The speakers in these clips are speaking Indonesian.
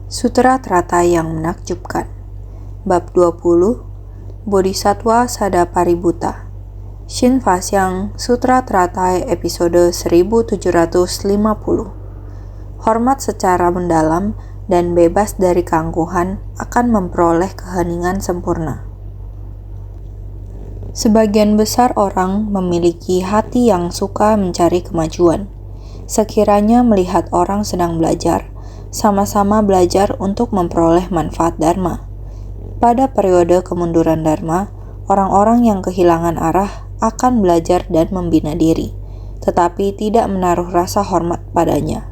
Sutra Trata yang menakjubkan. Bab 20, Bodhisattva Sadapaributta. Shin Fasyang Sutra Trata episode 1750. Hormat secara mendalam dan bebas dari keangkuhan akan memperoleh keheningan sempurna. Sebagian besar orang memiliki hati yang suka mencari kemajuan. Sekiranya melihat orang sedang belajar, sama-sama belajar untuk memperoleh manfaat Dharma. Pada periode kemunduran Dharma, orang-orang yang kehilangan arah akan belajar dan membina diri, tetapi tidak menaruh rasa hormat padanya.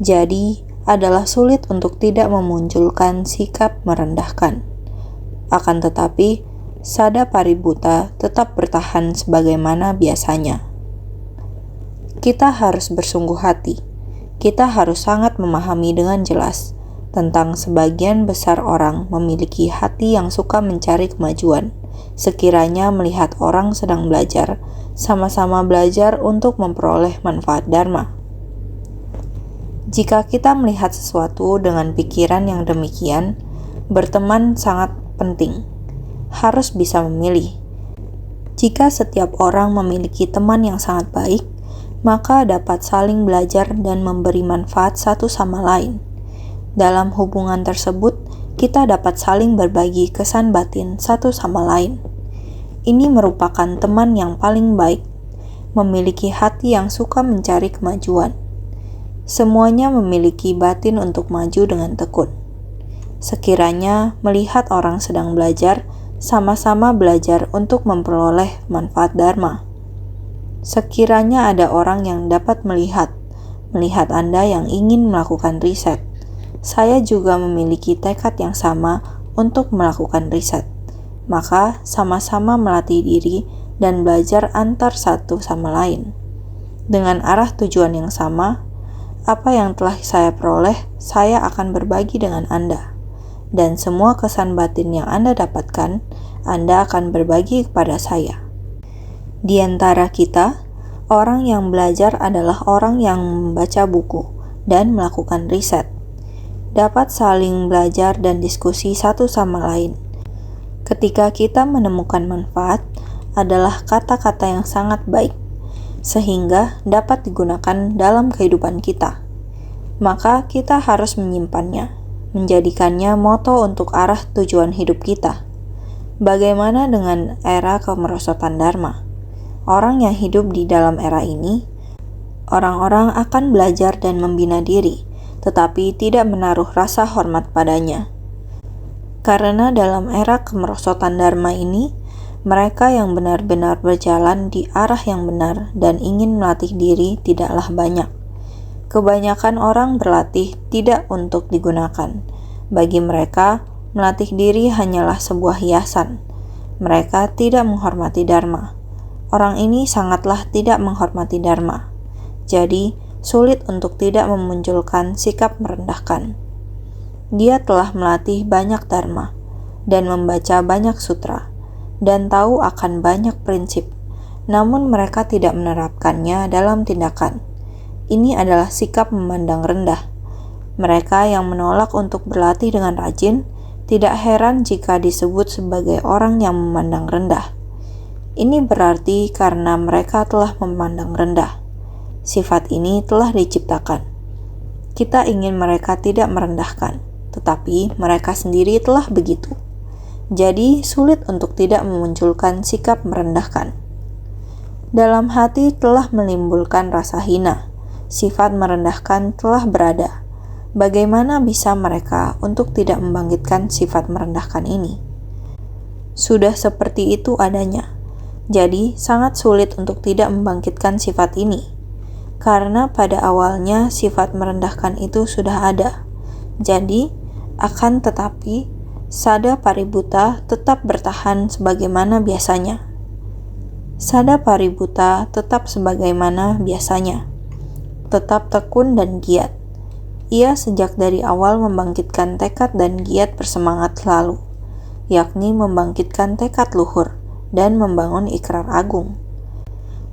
Jadi, adalah sulit untuk tidak memunculkan sikap merendahkan. Akan tetapi, Sadapaributta tetap bertahan sebagaimana biasanya. Kita harus bersungguh hati. Kita harus sangat memahami dengan jelas tentang sebagian besar orang memiliki hati yang suka mencari kemajuan. Sekiranya melihat orang sedang belajar, sama-sama belajar untuk memperoleh manfaat Dharma. Jika kita melihat sesuatu dengan pikiran yang demikian, berteman sangat penting. Harus bisa memilih. Jika setiap orang memiliki teman yang sangat baik, maka dapat saling belajar dan memberi manfaat satu sama lain. Dalam hubungan tersebut, kita dapat saling berbagi kesan batin satu sama lain. Ini merupakan teman yang paling baik, memiliki hati yang suka mencari kemajuan. Semuanya memiliki batin untuk maju dengan tekun. Sekiranya melihat orang sedang belajar, sama-sama belajar untuk memperoleh manfaat Dharma. Sekiranya ada orang yang dapat melihat Anda yang ingin melakukan riset, saya juga memiliki tekad yang sama untuk melakukan riset. Maka sama-sama melatih diri dan belajar antar satu sama lain. Dengan arah tujuan yang sama, apa yang telah saya peroleh, saya akan berbagi dengan Anda. Dan semua kesan batin yang Anda dapatkan, Anda akan berbagi kepada saya. Di antara kita, orang yang belajar adalah orang yang membaca buku dan melakukan riset. Dapat saling belajar dan diskusi satu sama lain. Ketika kita menemukan manfaat, adalah kata-kata yang sangat baik, sehingga dapat digunakan dalam kehidupan kita. Maka kita harus menyimpannya, menjadikannya moto untuk arah tujuan hidup kita. Bagaimana dengan era kemerosotan Dharma? Orang yang hidup di dalam era ini, orang-orang akan belajar dan membina diri, tetapi tidak menaruh rasa hormat padanya. Karena dalam era kemerosotan Dharma ini, mereka yang benar-benar berjalan di arah yang benar dan ingin melatih diri tidaklah banyak. Kebanyakan orang berlatih tidak untuk digunakan. Bagi mereka, melatih diri hanyalah sebuah hiasan. Mereka tidak menghormati Dharma. Orang ini sangatlah tidak menghormati Dharma. Jadi, sulit untuk tidak memunculkan sikap merendahkan. Dia telah melatih banyak Dharma dan membaca banyak sutra dan tahu akan banyak prinsip, namun mereka tidak menerapkannya dalam tindakan. Ini adalah sikap memandang rendah. Mereka yang menolak untuk berlatih dengan rajin, tidak heran jika disebut sebagai orang yang memandang rendah. Ini berarti karena mereka telah memandang rendah. Sifat ini telah diciptakan. Kita ingin mereka tidak merendahkan, tetapi mereka sendiri telah begitu. Jadi sulit untuk tidak memunculkan sikap merendahkan. Dalam hati telah menimbulkan rasa hina. Sifat merendahkan telah berada. Bagaimana bisa mereka untuk tidak membangkitkan sifat merendahkan ini? Sudah seperti itu adanya. Jadi, sangat sulit untuk tidak membangkitkan sifat ini. Karena pada awalnya sifat merendahkan itu sudah ada. Jadi, akan tetapi, Sadapaributta tetap bertahan sebagaimana biasanya. Sadapaributta tetap sebagaimana biasanya. Tetap tekun dan giat. Ia sejak dari awal membangkitkan tekad dan giat bersemangat selalu, yakni membangkitkan tekad luhur dan membangun ikrar agung.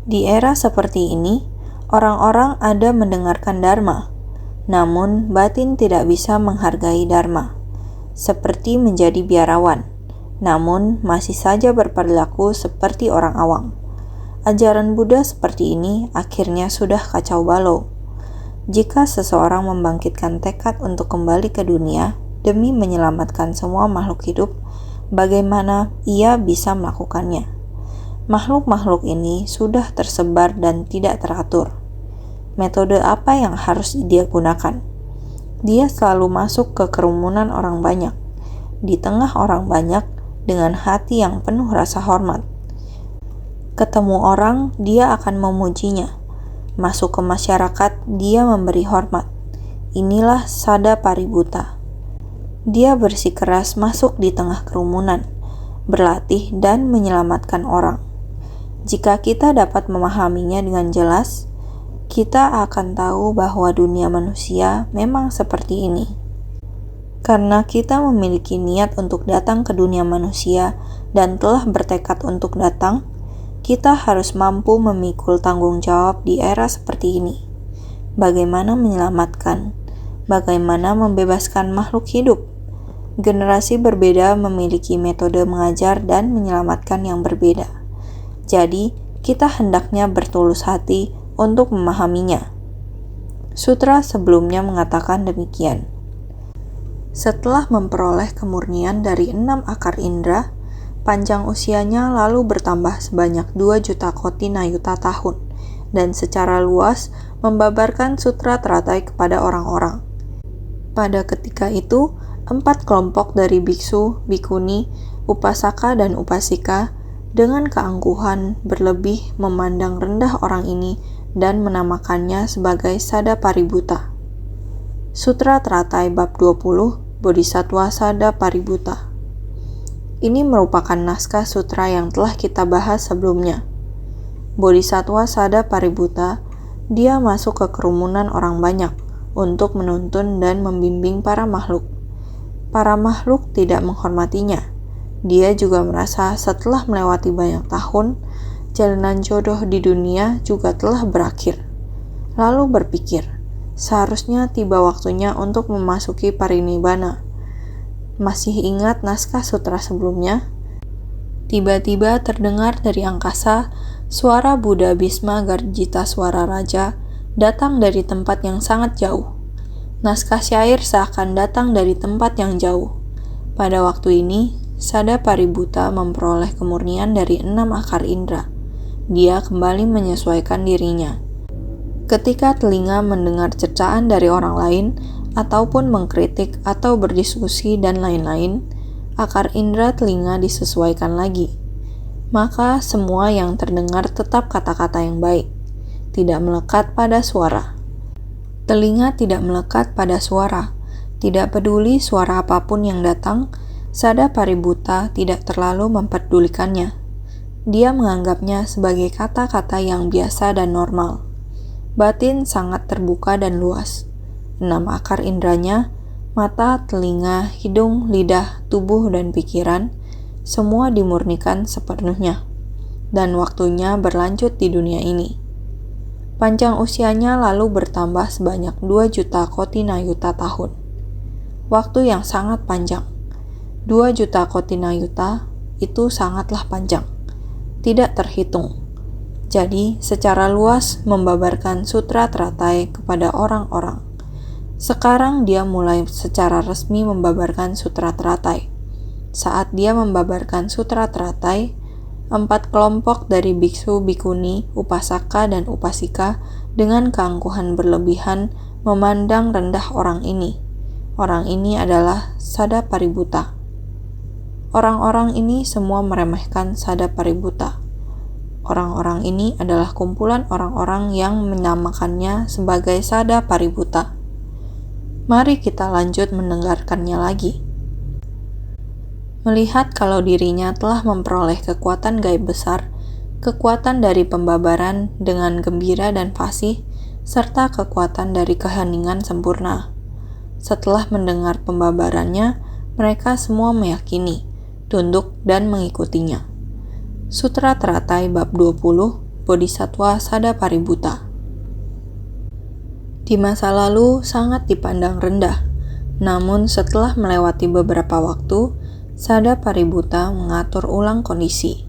Di era seperti ini, orang-orang ada mendengarkan Dharma, namun batin tidak bisa menghargai dharma, seperti menjadi biarawan, namun masih saja berperilaku seperti orang awam. Ajaran Buddha seperti ini akhirnya sudah kacau balau. Jika seseorang membangkitkan tekad untuk kembali ke dunia demi menyelamatkan semua makhluk hidup, bagaimana ia bisa melakukannya? Makhluk-makhluk ini sudah tersebar dan tidak teratur. Metode apa yang harus dia gunakan? Dia selalu masuk ke kerumunan orang banyak, di tengah orang banyak dengan hati yang penuh rasa hormat. Ketemu orang, dia akan memujinya. Masuk ke masyarakat, dia memberi hormat. Inilah Sada Paributta. Dia bersikeras masuk di tengah kerumunan, berlatih dan menyelamatkan orang. Jika kita dapat memahaminya dengan jelas, kita akan tahu bahwa dunia manusia memang seperti ini. Karena kita memiliki niat untuk datang ke dunia manusia dan telah bertekad untuk datang, kita harus mampu memikul tanggung jawab di era seperti ini. Bagaimana menyelamatkan? Bagaimana membebaskan makhluk hidup? Generasi berbeda memiliki metode mengajar dan menyelamatkan yang berbeda. Jadi, kita hendaknya bertulus hati untuk memahaminya. Sutra sebelumnya mengatakan demikian. Setelah memperoleh kemurnian dari 6 akar indera, panjang usianya lalu bertambah sebanyak 2 juta koti nayuta tahun, dan secara luas membabarkan sutra teratai kepada orang-orang. Pada ketika itu, 4 kelompok dari biksu, bikuni, upasaka, dan upasika dengan keangkuhan berlebih memandang rendah orang ini dan menamakannya sebagai Sada Paributta. Sutra Teratai Bab 20, Bodhisattva Sada Paributta. Ini merupakan naskah sutra yang telah kita bahas sebelumnya. Bodhisattva Sada Paributta, dia masuk ke kerumunan orang banyak untuk menuntun dan membimbing para makhluk. Para makhluk tidak menghormatinya. Dia juga merasa setelah melewati banyak tahun, jalanan jodoh di dunia juga telah berakhir. Lalu berpikir, seharusnya tiba waktunya untuk memasuki parinibbana. Masih ingat naskah sutra sebelumnya? Tiba-tiba terdengar dari angkasa suara Buddha Bhisma Garjita Swara Raja datang dari tempat yang sangat jauh. Naskah syair seakan datang dari tempat yang jauh. Pada waktu ini, Sada Paributta memperoleh kemurnian dari 6 akar indera. Dia kembali menyesuaikan dirinya. Ketika telinga mendengar cercaan dari orang lain, ataupun mengkritik atau berdiskusi dan lain-lain, akar indera telinga disesuaikan lagi. Maka semua yang terdengar tetap kata-kata yang baik, tidak melekat pada suara. Telinga tidak melekat pada suara, tidak peduli suara apapun yang datang. Sada Paributta tidak terlalu memperdulikannya. Dia menganggapnya sebagai kata-kata yang biasa dan normal. Batin sangat terbuka dan luas. 6 akar indranya, mata, telinga, hidung, lidah, tubuh, dan pikiran, semua dimurnikan sepenuhnya. Dan waktunya berlanjut di dunia ini. Panjang usianya lalu bertambah sebanyak 2 juta koti nayuta tahun. Waktu yang sangat panjang. 2 juta koti nayuta itu sangatlah panjang, tidak terhitung. Jadi, secara luas membabarkan sutra teratai kepada orang-orang. Sekarang dia mulai secara resmi membabarkan sutra teratai. Saat dia membabarkan sutra teratai, 4 kelompok dari biksu, bikuni, upasaka, dan upasika dengan keangkuhan berlebihan memandang rendah orang ini. Orang ini adalah Sada Paributta. Orang-orang ini semua meremehkan Sada Paributta. Orang-orang ini adalah kumpulan orang-orang yang menamakannya sebagai Sada Paributta. Mari kita lanjut mendengarkannya lagi. Melihat kalau dirinya telah memperoleh kekuatan gaib besar, kekuatan dari pembabaran dengan gembira dan fasih, serta kekuatan dari keheningan sempurna. Setelah mendengar pembabarannya, mereka semua meyakini, tunduk dan mengikutinya. Sutra Teratai Bab 20, Bodhisattva Sada Paributta. Di masa lalu sangat dipandang rendah, namun setelah melewati beberapa waktu, Sada Paributa mengatur ulang kondisi.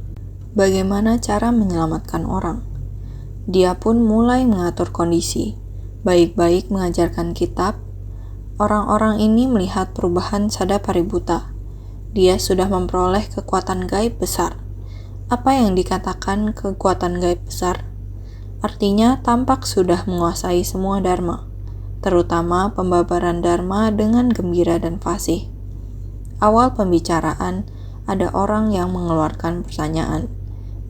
Bagaimana cara menyelamatkan orang? Dia pun mulai mengatur kondisi, baik-baik mengajarkan kitab. Orang-orang ini melihat perubahan Sada Paributa. Dia sudah memperoleh kekuatan gaib besar. Apa yang dikatakan kekuatan gaib besar? Artinya tampak sudah menguasai semua dharma, terutama pembabaran dharma dengan gembira dan fasih. Awal pembicaraan, ada orang yang mengeluarkan pertanyaan.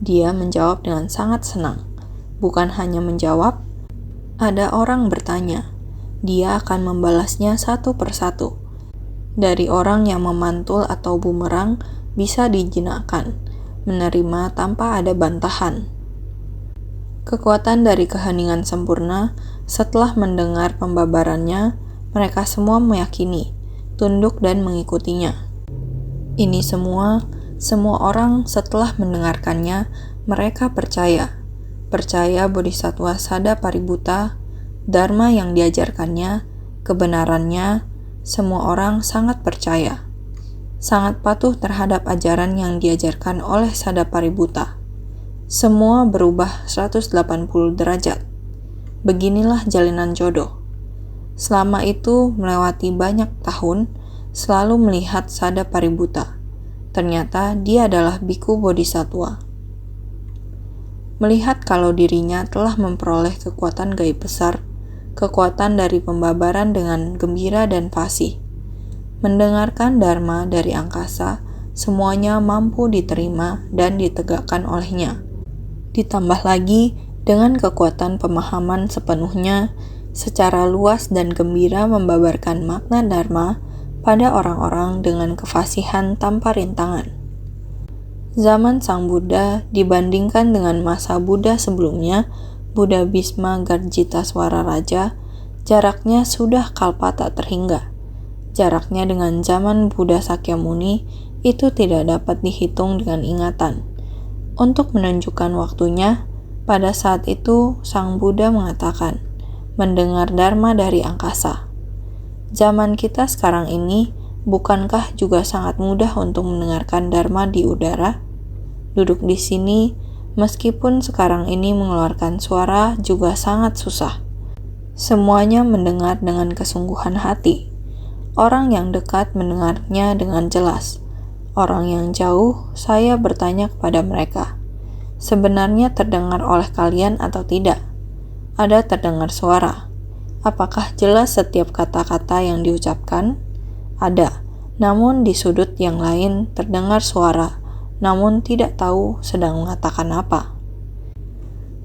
Dia menjawab dengan sangat senang. Bukan hanya menjawab, ada orang bertanya. Dia akan membalasnya satu persatu. Dari orang yang memantul atau bumerang bisa dijinakkan, menerima tanpa ada bantahan. Kekuatan dari keheningan sempurna, setelah mendengar pembabarannya, mereka semua meyakini, tunduk dan mengikutinya. Ini semua orang setelah mendengarkannya, mereka percaya Bodhisattva Sada Paributa, dharma yang diajarkannya, kebenarannya, semua orang sangat percaya. Sangat patuh terhadap ajaran yang diajarkan oleh Sada Paributa. Semua berubah 180 derajat. Beginilah jalinan jodoh. Selama itu melewati banyak tahun, selalu melihat Sada Paributa. Ternyata dia adalah biku bodhisattva. Melihat kalau dirinya telah memperoleh kekuatan gaib besar, kekuatan dari pembabaran dengan gembira dan fasih. Mendengarkan dharma dari angkasa, semuanya mampu diterima dan ditegakkan olehnya. Ditambah lagi dengan kekuatan pemahaman sepenuhnya, secara luas dan gembira membabarkan makna dharma pada orang-orang dengan kefasihan tanpa rintangan. Zaman Sang Buddha dibandingkan dengan masa Buddha sebelumnya, Buddha Bhisma Garjitaswara Raja, jaraknya sudah kalpa tak terhingga. Jaraknya dengan zaman Buddha Sakyamuni itu tidak dapat dihitung dengan ingatan. Untuk menunjukkan waktunya, pada saat itu Sang Buddha mengatakan, mendengar dharma dari angkasa. Zaman kita sekarang ini, bukankah juga sangat mudah untuk mendengarkan dharma di udara? Duduk di sini, meskipun sekarang ini mengeluarkan suara juga sangat susah. Semuanya mendengar dengan kesungguhan hati. Orang yang dekat mendengarnya dengan jelas. Orang yang jauh, saya bertanya kepada mereka, sebenarnya terdengar oleh kalian atau tidak? Ada terdengar suara. Apakah jelas setiap kata-kata yang diucapkan? Ada, namun di sudut yang lain terdengar suara, namun tidak tahu sedang mengatakan apa.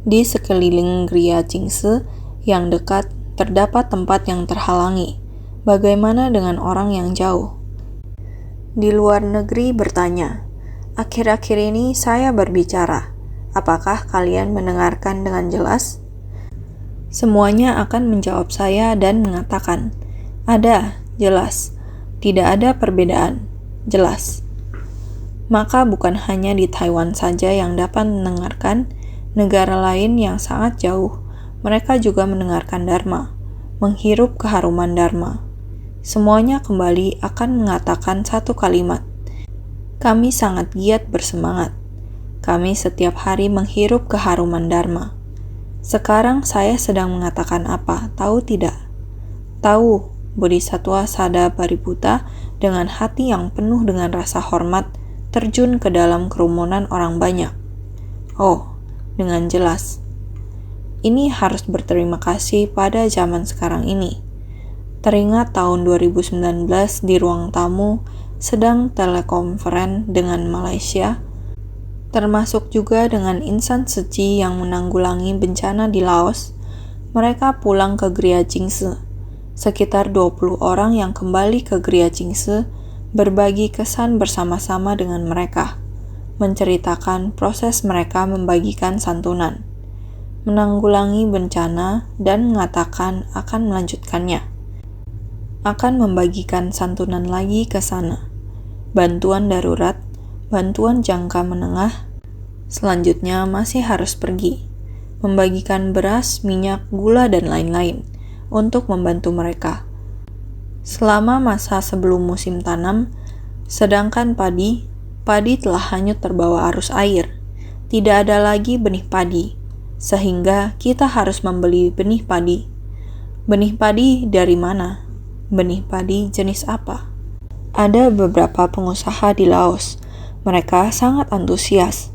Di sekeliling Gria Jingse yang dekat terdapat tempat yang terhalangi. Bagaimana dengan orang yang jauh? Di luar negeri bertanya, akhir-akhir ini saya berbicara, apakah kalian mendengarkan dengan jelas? Semuanya akan menjawab saya dan mengatakan, ada, jelas, tidak ada perbedaan, jelas. Maka bukan hanya di Taiwan saja yang dapat mendengarkan, negara lain yang sangat jauh, mereka juga mendengarkan dharma, menghirup keharuman dharma. Semuanya kembali akan mengatakan satu kalimat. Kami sangat giat bersemangat. Kami setiap hari menghirup keharuman dharma. Sekarang saya sedang mengatakan apa, tahu tidak? Tahu, Bodhisattva Sada Paributa dengan hati yang penuh dengan rasa hormat terjun ke dalam kerumunan orang banyak. Oh, dengan jelas. Ini harus berterima kasih pada zaman sekarang ini. Teringat tahun 2019 di ruang tamu sedang telekonferen dengan Malaysia, termasuk juga dengan insan suci yang menanggulangi bencana di Laos. Mereka pulang ke Gria Jingse. Sekitar 20 orang yang kembali ke Gria Jingse berbagi kesan bersama-sama dengan mereka, menceritakan proses mereka membagikan santunan, menanggulangi bencana, dan mengatakan akan melanjutkannya. Akan membagikan santunan lagi ke sana. Bantuan darurat, bantuan jangka menengah, selanjutnya masih harus pergi. Membagikan beras, minyak, gula, dan lain-lain untuk membantu mereka. Selama masa sebelum musim tanam, sedangkan padi telah hanyut terbawa arus air. Tidak ada lagi benih padi, sehingga kita harus membeli benih padi. Benih padi dari mana? Benih padi jenis apa? Ada beberapa pengusaha di Laos. Mereka sangat antusias.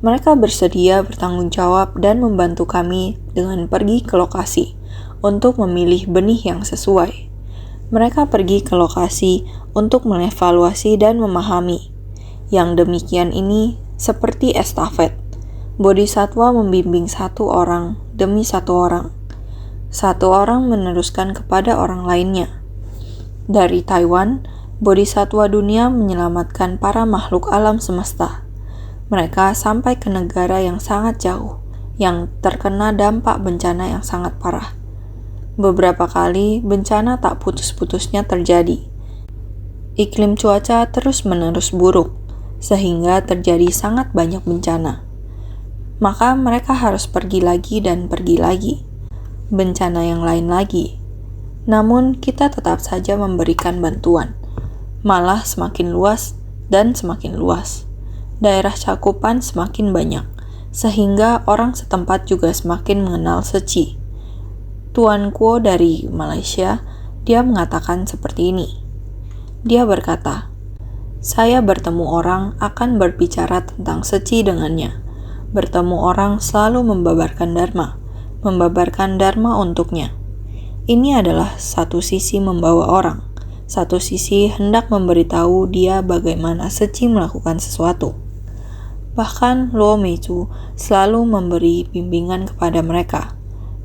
Mereka bersedia bertanggung jawab dan membantu kami dengan pergi ke lokasi untuk memilih benih yang sesuai. Mereka pergi ke lokasi untuk mengevaluasi dan memahami. Yang demikian ini seperti estafet. Bodhisatwa membimbing satu orang demi satu orang. Satu orang meneruskan kepada orang lainnya. Dari Taiwan, Bodhisatwa dunia menyelamatkan para makhluk alam semesta. Mereka sampai ke negara yang sangat jauh, yang terkena dampak bencana yang sangat parah. Beberapa kali bencana tak putus-putusnya terjadi. Iklim cuaca terus-menerus buruk, sehingga terjadi sangat banyak bencana. Maka mereka harus pergi lagi dan pergi lagi. Bencana yang lain lagi. Namun kita tetap saja memberikan bantuan. Malah semakin luas dan semakin luas. Daerah cakupan semakin banyak, sehingga orang setempat juga semakin mengenal Seci. Tuan Kuo dari Malaysia, dia mengatakan seperti ini. Dia berkata, "Saya bertemu orang akan berbicara tentang Seci dengannya. Bertemu orang selalu membabarkan Dharma untuknya. Ini adalah satu sisi membawa orang, satu sisi hendak memberitahu dia bagaimana Seci melakukan sesuatu." Bahkan Luo Meizu selalu memberi bimbingan kepada mereka.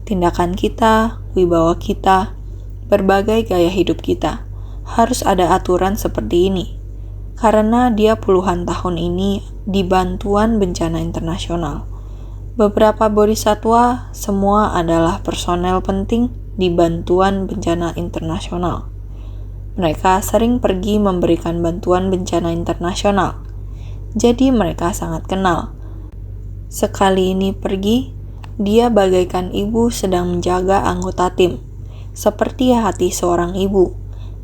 Tindakan kita, wibawa kita, berbagai gaya hidup kita, harus ada aturan seperti ini. Karena dia puluhan tahun ini di bantuan bencana internasional. Beberapa bodhisatwa semua adalah personel penting di bantuan bencana internasional. Mereka sering pergi memberikan bantuan bencana internasional. Jadi mereka sangat kenal. Sekali ini pergi, dia bagaikan ibu sedang menjaga anggota tim, seperti hati seorang ibu.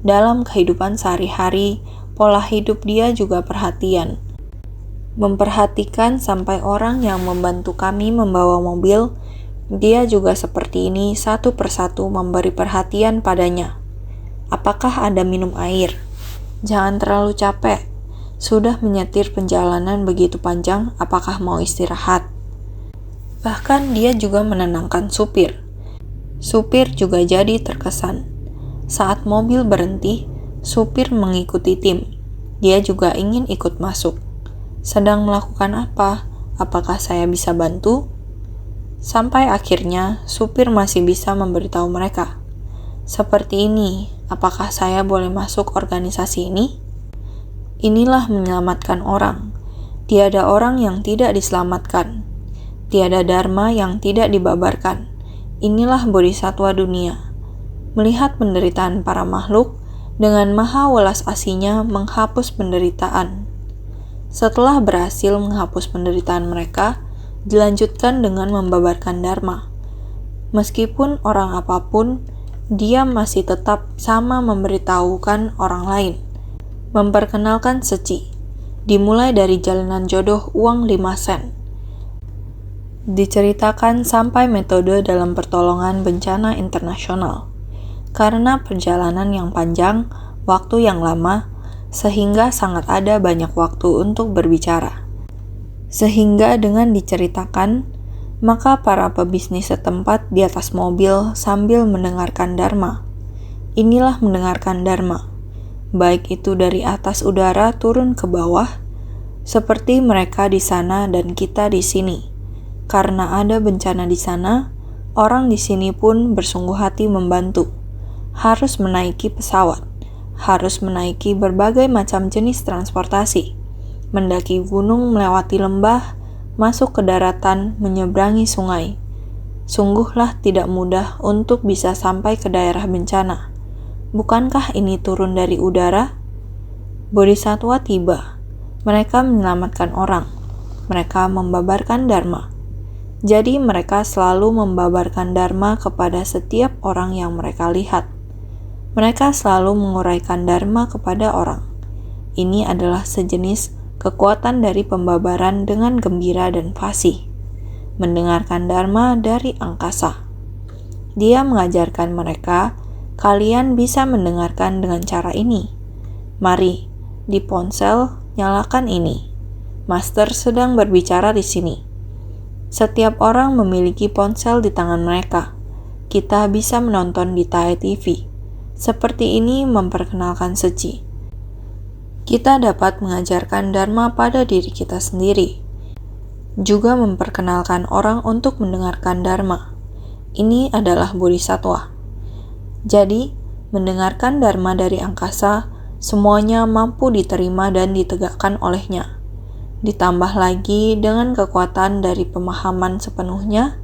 Dalam kehidupan sehari-hari, pola hidup dia juga perhatian. Memperhatikan sampai orang yang membantu kami membawa mobil, dia juga seperti ini satu persatu memberi perhatian padanya. Apakah ada minum air? Jangan terlalu capek. Sudah menyetir perjalanan begitu panjang, apakah mau istirahat? Bahkan dia juga menenangkan supir. Supir juga jadi terkesan. Saat mobil berhenti, supir mengikuti tim. Dia juga ingin ikut masuk. Sedang melakukan apa? Apakah saya bisa bantu? Sampai akhirnya, supir masih bisa memberitahu mereka. Seperti ini, apakah saya boleh masuk organisasi ini? Inilah menyelamatkan orang. Tiada orang yang tidak diselamatkan. Tiada dharma yang tidak dibabarkan. Inilah bodhisatwa dunia. Melihat penderitaan para makhluk, dengan maha welas asinya menghapus penderitaan. Setelah berhasil menghapus penderitaan mereka, dilanjutkan dengan membabarkan dharma. Meskipun orang apapun, dia masih tetap sama memberitahukan orang lain. Memperkenalkan Seci. Dimulai dari jalinan jodoh uang 5 sen. Diceritakan sampai metode dalam pertolongan bencana internasional. Karena perjalanan yang panjang, waktu yang lama, sehingga sangat ada banyak waktu untuk berbicara. Sehingga dengan diceritakan, maka para pebisnis setempat di atas mobil sambil mendengarkan dharma. Inilah mendengarkan dharma, baik itu dari atas udara turun ke bawah, seperti mereka di sana dan kita di sini. Karena ada bencana di sana, orang di sini pun bersungguh hati membantu. Harus menaiki pesawat, harus menaiki berbagai macam jenis transportasi, mendaki gunung, melewati lembah, masuk ke daratan, menyeberangi sungai. Sungguhlah tidak mudah untuk bisa sampai ke daerah bencana. Bukankah ini turun dari udara? Bodhisatwa tiba. Mereka menyelamatkan orang. Mereka membabarkan dharma. Jadi mereka selalu membabarkan dharma kepada setiap orang yang mereka lihat. Mereka selalu menguraikan dharma kepada orang. Ini adalah sejenis kekuatan dari pembabaran dengan gembira dan fasih. Mendengarkan dharma dari angkasa. Dia mengajarkan mereka, kalian bisa mendengarkan dengan cara ini. Mari, di ponsel, nyalakan ini. Master sedang berbicara di sini. Setiap orang memiliki ponsel di tangan mereka. Kita bisa menonton di Thai TV. Seperti ini memperkenalkan seci. Kita dapat mengajarkan dharma pada diri kita sendiri. Juga memperkenalkan orang untuk mendengarkan dharma. Ini adalah bodhisattva. Jadi, mendengarkan dharma dari angkasa, semuanya mampu diterima dan ditegakkan olehnya. Ditambah lagi dengan kekuatan dari pemahaman sepenuhnya,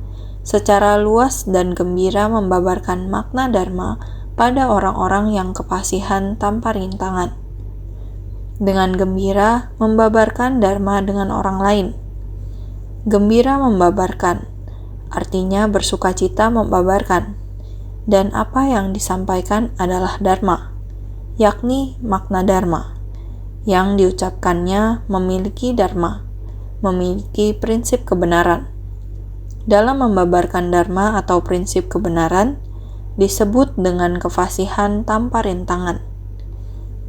secara luas dan gembira membabarkan makna dharma pada orang-orang yang kefasihan tanpa rintangan. Dengan gembira membabarkan dharma dengan orang lain. Gembira membabarkan, artinya bersukacita membabarkan, dan apa yang disampaikan adalah dharma, yakni makna dharma. Yang diucapkannya memiliki dharma, memiliki prinsip kebenaran. Dalam membabarkan dharma atau prinsip kebenaran, disebut dengan kefasihan tanpa rintangan.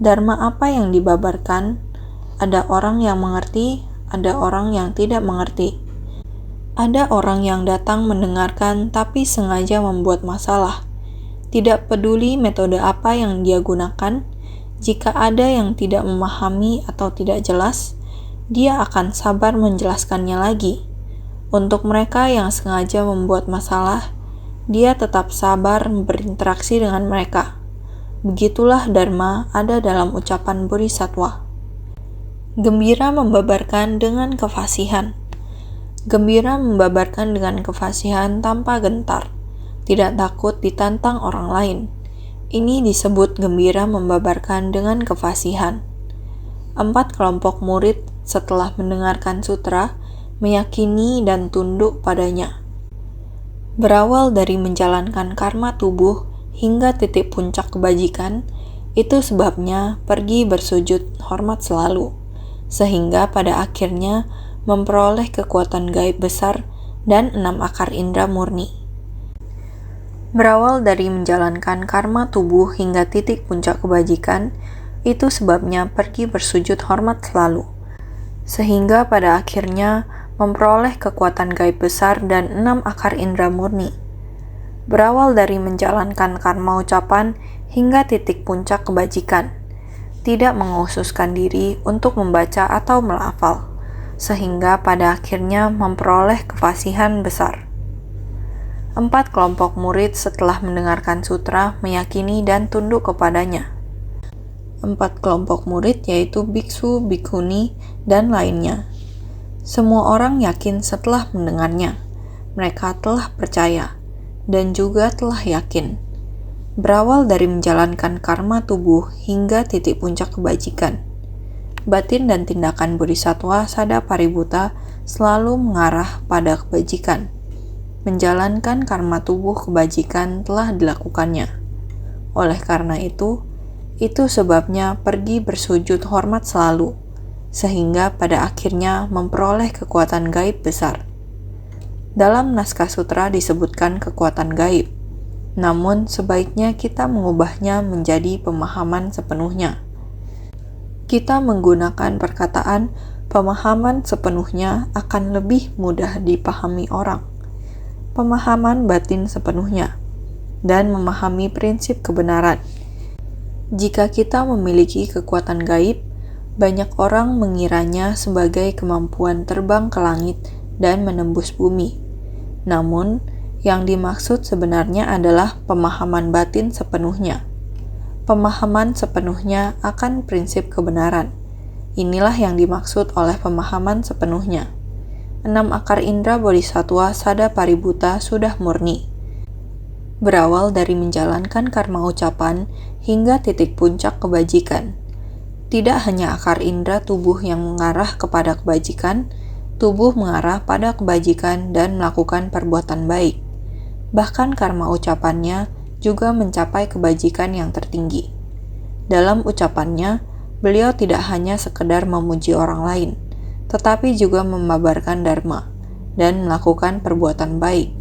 Dharma apa yang dibabarkan? Ada orang yang mengerti, ada orang yang tidak mengerti. Ada orang yang datang mendengarkan tapi sengaja membuat masalah. Tidak peduli metode apa yang dia gunakan, jika ada yang tidak memahami atau tidak jelas, dia akan sabar menjelaskannya lagi. Untuk mereka yang sengaja membuat masalah, dia tetap sabar berinteraksi dengan mereka. Begitulah dharma ada dalam ucapan bodhisattva. Gembira membabarkan dengan kefasihan. Gembira membabarkan dengan kefasihan tanpa gentar, tidak takut ditantang orang lain. Ini disebut gembira membabarkan dengan kefasihan. 4 kelompok murid setelah mendengarkan sutra, meyakini dan tunduk padanya. Berawal dari menjalankan karma tubuh hingga titik puncak kebajikan, itu sebabnya pergi bersujud hormat selalu, sehingga pada akhirnya memperoleh kekuatan gaib besar dan 6 akar indera murni. Berawal dari menjalankan karma tubuh hingga titik puncak kebajikan, itu sebabnya pergi bersujud hormat selalu, sehingga pada akhirnya memperoleh kekuatan gaib besar dan 6 akar indera murni. Berawal dari menjalankan karma ucapan hingga titik puncak kebajikan, tidak menghususkan diri untuk membaca atau melafal, sehingga pada akhirnya memperoleh kefasihan besar. 4 kelompok murid setelah mendengarkan sutra meyakini dan tunduk kepadanya. 4 kelompok murid yaitu biksu, bikuni, dan lainnya. Semua orang yakin setelah mendengarnya. Mereka telah percaya dan juga telah yakin. Berawal dari menjalankan karma tubuh hingga titik puncak kebajikan. Batin dan tindakan bodhisattva Sada Paributta selalu mengarah pada kebajikan. Menjalankan karma tubuh kebajikan telah dilakukannya. Oleh karena itu sebabnya pergi bersujud hormat selalu, sehingga pada akhirnya memperoleh kekuatan gaib besar. Dalam naskah sutra disebutkan kekuatan gaib, namun sebaiknya kita mengubahnya menjadi pemahaman sepenuhnya. Kita menggunakan perkataan pemahaman sepenuhnya akan lebih mudah dipahami orang. Pemahaman batin sepenuhnya, dan memahami prinsip kebenaran. Jika kita memiliki kekuatan gaib, banyak orang mengiranya sebagai kemampuan terbang ke langit dan menembus bumi. Namun, yang dimaksud sebenarnya adalah pemahaman batin sepenuhnya. Pemahaman sepenuhnya akan prinsip kebenaran. Inilah yang dimaksud oleh pemahaman sepenuhnya. 6 akar indera bodhisattva Sada Paributta sudah murni. Berawal dari menjalankan karma ucapan hingga titik puncak kebajikan. Tidak hanya akar indera tubuh yang mengarah kepada kebajikan, tubuh mengarah pada kebajikan dan melakukan perbuatan baik. Bahkan karma ucapannya juga mencapai kebajikan yang tertinggi. Dalam ucapannya, beliau tidak hanya sekedar memuji orang lain, tetapi juga membabarkan dharma dan melakukan perbuatan baik.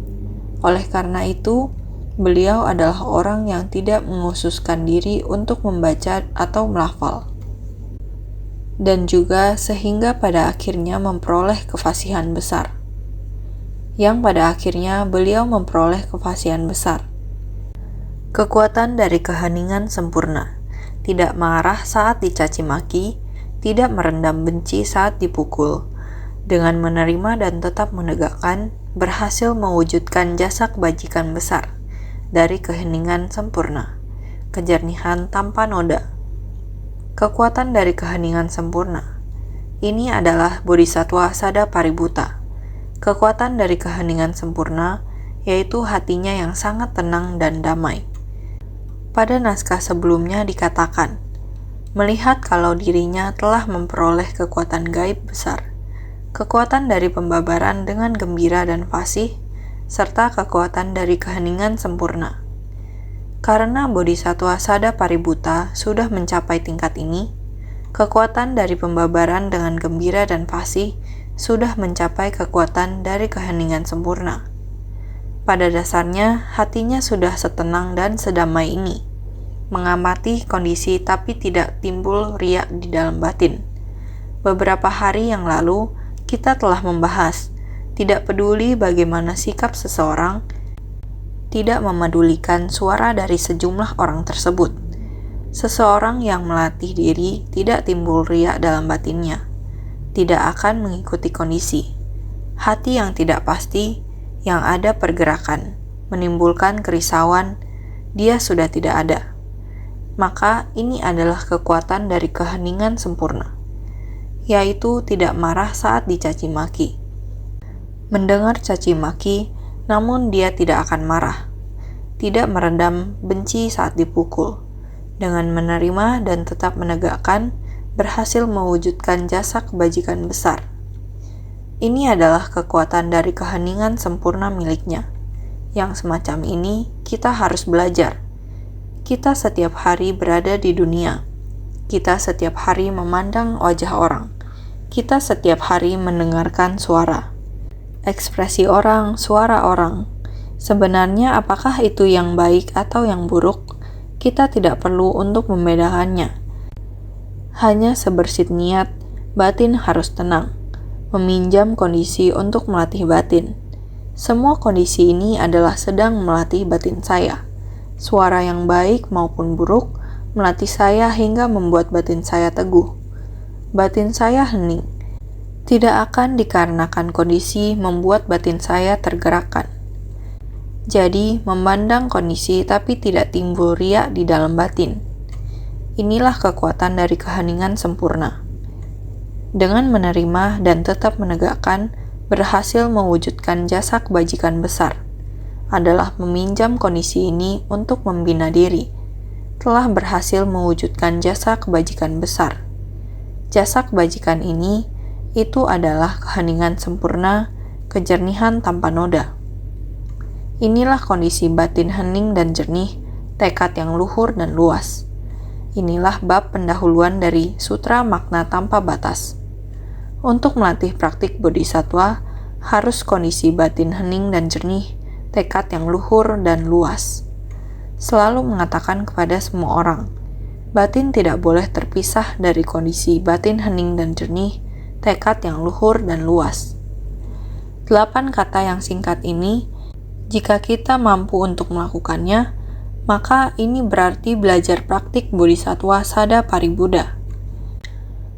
Oleh karena itu, beliau adalah orang yang tidak menghususkan diri untuk membaca atau melafal. Dan juga sehingga pada akhirnya memperoleh kefasihan besar. Yang pada akhirnya beliau memperoleh kefasihan besar. Kekuatan dari keheningan sempurna, tidak marah saat dicaci maki, tidak merendam benci saat dipukul, dengan menerima dan tetap menegakkan, berhasil mewujudkan jasa kebajikan besar dari keheningan sempurna, kejernihan tanpa noda. Kekuatan dari keheningan sempurna. Ini adalah Bodhisattva Sada Paributa. Kekuatan dari keheningan sempurna yaitu hatinya yang sangat tenang dan damai. Pada naskah sebelumnya dikatakan, melihat kalau dirinya telah memperoleh kekuatan gaib besar, kekuatan dari pembabaran dengan gembira dan fasih, serta kekuatan dari keheningan sempurna. Karena Bodhisattva Sada Paributa sudah mencapai tingkat ini, kekuatan dari pembabaran dengan gembira dan fasih sudah mencapai kekuatan dari keheningan sempurna. Pada dasarnya, hatinya sudah setenang dan sedamai ini, mengamati kondisi tapi tidak timbul riak di dalam batin. Beberapa hari yang lalu, kita telah membahas, tidak peduli bagaimana sikap seseorang, tidak memedulikan suara dari sejumlah orang tersebut. Seseorang yang melatih diri tidak timbul riak dalam batinnya, tidak akan mengikuti kondisi. Hati yang tidak pasti, yang ada pergerakan, menimbulkan kerisauan, dia sudah tidak ada. Maka ini adalah kekuatan dari keheningan sempurna, yaitu tidak marah saat dicaci maki. Mendengar caci maki, namun dia tidak akan marah. Tidak meredam benci saat dipukul. Dengan menerima dan tetap menegakkan, berhasil mewujudkan jasa kebajikan besar. Ini adalah kekuatan dari keheningan sempurna miliknya. Yang semacam ini kita harus belajar. Kita setiap hari berada di dunia. Kita setiap hari memandang wajah orang. Kita setiap hari mendengarkan suara. Ekspresi orang, suara orang. Sebenarnya apakah itu yang baik atau yang buruk? Kita tidak perlu untuk membedakannya. Hanya sebersit niat, batin harus tenang. Meminjam kondisi untuk melatih batin. Semua kondisi ini adalah sedang melatih batin saya. Suara yang baik maupun buruk melatih saya hingga membuat batin saya teguh. Batin saya hening. Tidak akan dikarenakan kondisi membuat batin saya tergerakkan. Jadi, memandang kondisi tapi tidak timbul riak di dalam batin. Inilah kekuatan dari keheningan sempurna. Dengan menerima dan tetap menegakkan, berhasil mewujudkan jasa kebajikan besar. Adalah meminjam kondisi ini untuk membina diri. Telah berhasil mewujudkan jasa kebajikan besar. Jasa kebajikan ini itu adalah keheningan sempurna, kejernihan tanpa noda. Inilah kondisi batin hening dan jernih, tekad yang luhur dan luas. Inilah bab pendahuluan dari Sutra Makna Tanpa Batas. Untuk melatih praktik bodhisattva, harus kondisi batin hening dan jernih, tekad yang luhur dan luas. Selalu mengatakan kepada semua orang, batin tidak boleh terpisah dari kondisi batin hening dan jernih, tekad yang luhur dan luas. 8 kata yang singkat ini, jika kita mampu untuk melakukannya, maka ini berarti belajar praktik Bodhisattva Sada Paribuddha.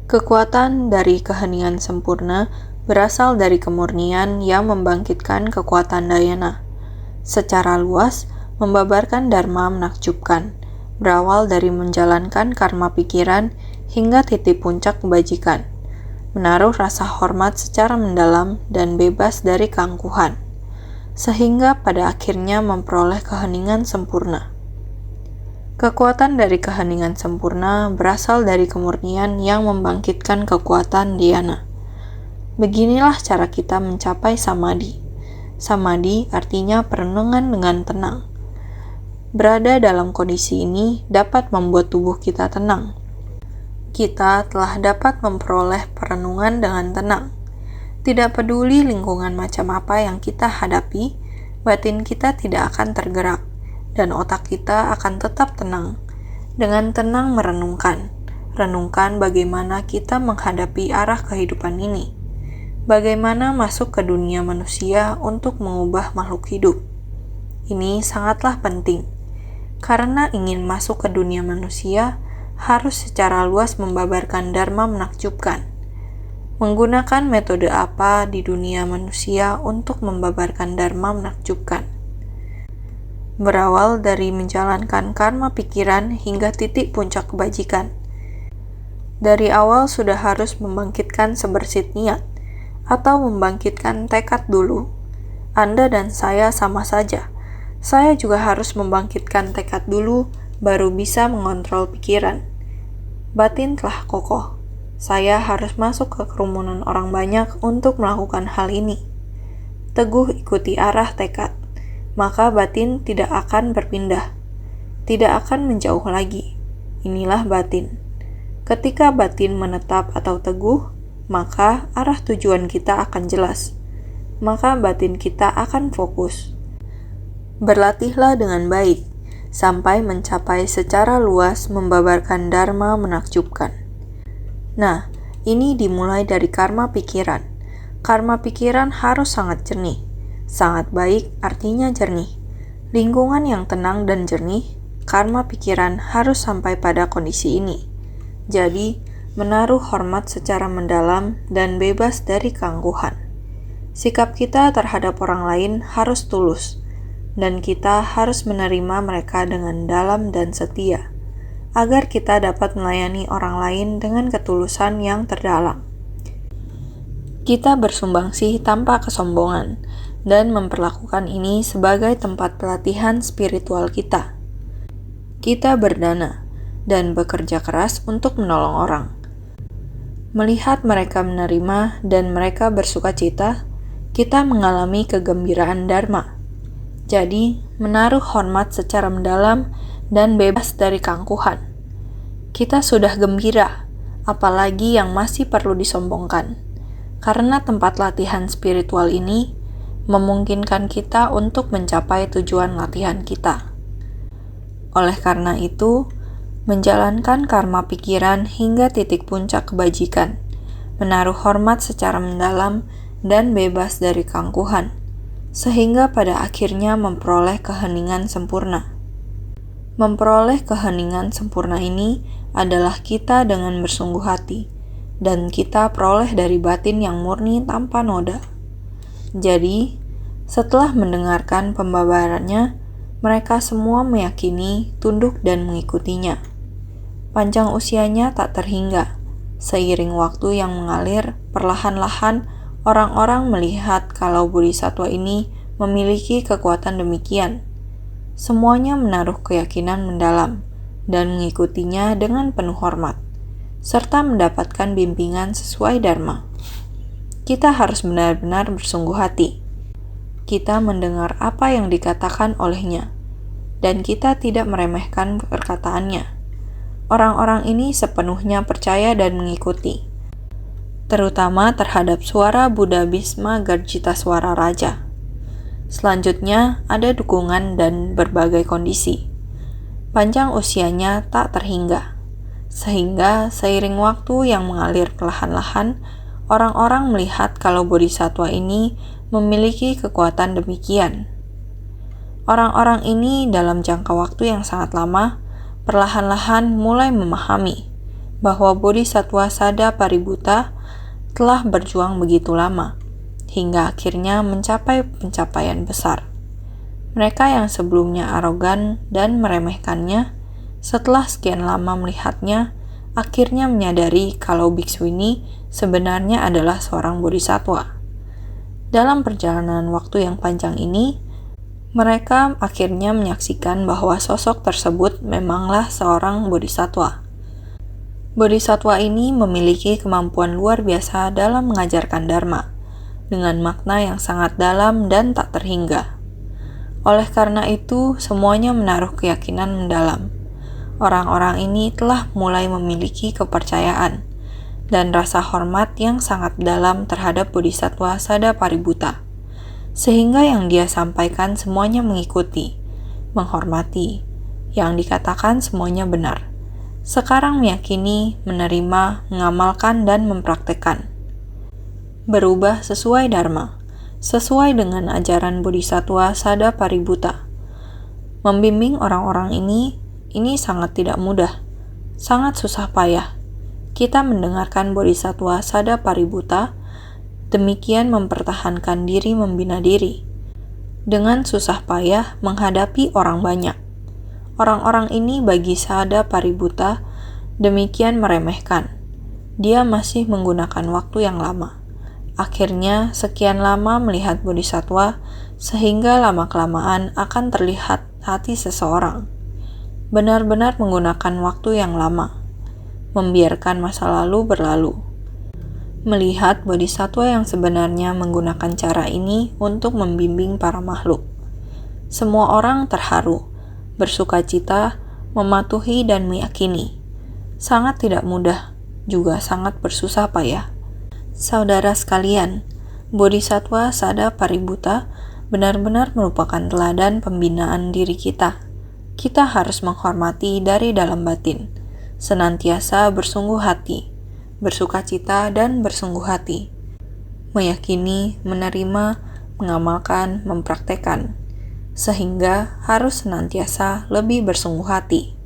Kekuatan dari keheningan sempurna berasal dari kemurnian yang membangkitkan kekuatan dayana. Secara luas, membabarkan dharma menakjubkan, berawal dari menjalankan karma pikiran hingga titik puncak kebajikan. Menaruh rasa hormat secara mendalam dan bebas dari keangkuhan, sehingga pada akhirnya memperoleh keheningan sempurna. Kekuatan dari keheningan sempurna berasal dari kemurnian yang membangkitkan kekuatan dhyana. Beginilah cara kita mencapai samadhi. Samadhi artinya perenungan dengan tenang. Berada dalam kondisi ini dapat membuat tubuh kita tenang. Kita telah dapat memperoleh perenungan dengan tenang. Tidak peduli lingkungan macam apa yang kita hadapi, batin kita tidak akan tergerak, dan otak kita akan tetap tenang. Dengan tenang merenungkan. Renungkan bagaimana kita menghadapi arah kehidupan ini. Bagaimana masuk ke dunia manusia untuk mengubah makhluk hidup. Ini sangatlah penting, karena ingin masuk ke dunia manusia harus secara luas membabarkan dharma menakjubkan. Menggunakan metode apa di dunia manusia untuk membabarkan dharma menakjubkan? Berawal dari menjalankan karma pikiran hingga titik puncak kebajikan. Dari awal sudah harus membangkitkan sebersit niat, atau membangkitkan tekad dulu. Anda dan saya sama saja. Saya juga harus membangkitkan tekad dulu, baru bisa mengontrol pikiran. Batin telah kokoh. Saya harus masuk ke kerumunan orang banyak untuk melakukan hal ini. Teguh ikuti arah tekad, maka batin tidak akan berpindah. Tidak akan menjauh lagi. Inilah batin. Ketika batin menetap atau teguh, maka arah tujuan kita akan jelas. Maka batin kita akan fokus. Berlatihlah dengan baik, sampai mencapai secara luas membabarkan dharma menakjubkan. Nah, ini dimulai dari karma pikiran. Karma pikiran harus sangat jernih. Sangat baik artinya jernih. Lingkungan yang tenang dan jernih, karma pikiran harus sampai pada kondisi ini. Jadi, menaruh hormat secara mendalam dan bebas dari keangkuhan. Sikap kita terhadap orang lain harus tulus, dan kita harus menerima mereka dengan dalam dan setia, agar kita dapat melayani orang lain dengan ketulusan yang terdalam. Kita bersumbangsi tanpa kesombongan, dan memperlakukan ini sebagai tempat pelatihan spiritual kita. Kita berdana, dan bekerja keras untuk menolong orang. Melihat mereka menerima dan mereka bersukacita, kita mengalami kegembiraan dharma. Jadi, menaruh hormat secara mendalam dan bebas dari keangkuhan. Kita sudah gembira, apalagi yang masih perlu disombongkan. Karena tempat latihan spiritual ini memungkinkan kita untuk mencapai tujuan latihan kita. Oleh karena itu, menjalankan karma pikiran hingga titik puncak kebajikan, menaruh hormat secara mendalam dan bebas dari keangkuhan, sehingga pada akhirnya memperoleh keheningan sempurna. Memperoleh keheningan sempurna ini adalah kita dengan bersungguh hati, dan kita peroleh dari batin yang murni tanpa noda. Jadi, setelah mendengarkan pembabarannya, mereka semua meyakini, tunduk dan mengikutinya. Panjang usianya tak terhingga. Seiring waktu yang mengalir, perlahan-lahan orang-orang melihat kalau bodhisattva ini memiliki kekuatan demikian. Semuanya menaruh keyakinan mendalam dan mengikutinya dengan penuh hormat, serta mendapatkan bimbingan sesuai dharma. Kita harus benar-benar bersungguh hati. Kita mendengar apa yang dikatakan olehnya, dan kita tidak meremehkan perkataannya. Orang-orang ini sepenuhnya percaya dan mengikuti, terutama terhadap suara Buddha Bhisma Garjitaswara Raja. Selanjutnya ada dukungan dan berbagai kondisi. Panjang usianya tak terhingga, sehingga seiring waktu yang mengalir perlahan-lahan, orang-orang melihat kalau bodhisattva ini memiliki kekuatan demikian. Orang-orang ini dalam jangka waktu yang sangat lama, perlahan-lahan mulai memahami bahwa Bodhisattva Sada Paributta telah berjuang begitu lama, hingga akhirnya mencapai pencapaian besar. Mereka yang sebelumnya arogan dan meremehkannya, setelah sekian lama melihatnya, akhirnya menyadari kalau biksu ini sebenarnya adalah seorang bodhisattva. Dalam perjalanan waktu yang panjang ini, mereka akhirnya menyaksikan bahwa sosok tersebut memanglah seorang bodhisattva. Bodhisatwa ini memiliki kemampuan luar biasa dalam mengajarkan dharma, dengan makna yang sangat dalam dan tak terhingga. Oleh karena itu, semuanya menaruh keyakinan mendalam. Orang-orang ini telah mulai memiliki kepercayaan dan rasa hormat yang sangat dalam terhadap Bodhisattva Sadapaributta, sehingga yang dia sampaikan semuanya mengikuti, menghormati, yang dikatakan semuanya benar. Sekarang meyakini, menerima, mengamalkan, dan mempraktekkan. Berubah sesuai dharma, sesuai dengan ajaran Bodhisattva Sadapaributta. Membimbing orang-orang ini sangat tidak mudah, sangat susah payah. Kita mendengarkan Bodhisattva Sadapaributta demikian mempertahankan diri membina diri, dengan susah payah menghadapi orang banyak. Orang-orang ini bagi Sadapaributta demikian meremehkan. Dia masih menggunakan waktu yang lama. Akhirnya, sekian lama melihat Bodhisattva, sehingga lama-kelamaan akan terlihat hati seseorang. Benar-benar menggunakan waktu yang lama, membiarkan masa lalu berlalu. Melihat Bodhisattva yang sebenarnya menggunakan cara ini untuk membimbing para makhluk. Semua orang terharu, bersukacita, mematuhi dan meyakini. Sangat tidak mudah, juga sangat bersusah payah. Saudara sekalian, Bodhisattva Sadapaributta benar-benar merupakan teladan pembinaan diri kita. Kita harus menghormati dari dalam batin, senantiasa bersungguh hati, bersukacita dan bersungguh hati, meyakini, menerima, mengamalkan, mempraktekkan, sehingga harus senantiasa lebih bersungguh hati.